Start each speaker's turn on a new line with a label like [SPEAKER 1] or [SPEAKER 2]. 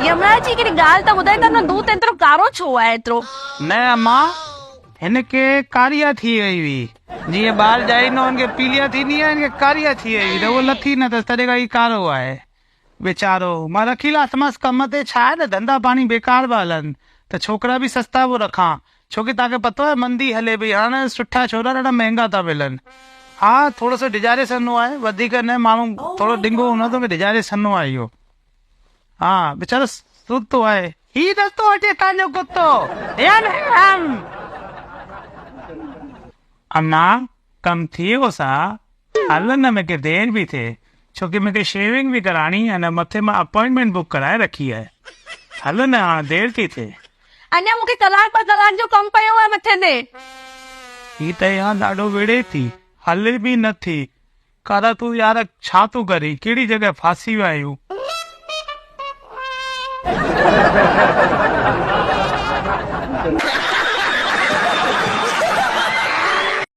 [SPEAKER 1] यमराज जी कहिड़ी ॻाल्हि त ॿुधाए, त दूध एतिरो कारो छो आहे एतिरो?
[SPEAKER 2] न अम्मा, हिनखे कारिया थी वई हुई। जीअं ॿार ॼाईंदो हुनखे पीलिया थींदी आहे, हिनखे कारिया थी वई त उहो लथी न अथसि, तॾहिं खां ही कारो आहे बेचारो। मां रखी लाथमांसि कम ते, छा आहे न धंधा पाणी बेकार पिया हलनि त छोकिरा बि सस्ता पियो रखां, छोकी तव्हांखे पतो आहे मंदी हले पई हाणे, सुठा छोरा ॾाढा महांगा था मिलनि। हा थोरो सो डिजारे सन्नो आहे, वधीक न, माण्हू थोरो डिंगो हूंदो त डिजारे सन्नो आहे इहो। हा बेचारो सुतो आहे। ही नथो अचे तव्हांजो कुतो या न? अम्मा कम थी वियो सा, हल न मूंखे देरि बि थिए, छोकी मूंखे शेविंग बि कराइणी आहे न, मथे मां अपॉइंटमेंट बुक कराए रखी आहे। हल न हाणे देरि थी थिए।
[SPEAKER 1] अञा मूंखे कलाक ॿ कलाक जो कमु पियो आहे मथे ते।
[SPEAKER 2] ही त यार ॾाढो विड़े थी, हले बि नथी। कारा तूं यार छा तूं करी, कहिड़ी जॻह फासी विया आहियूं?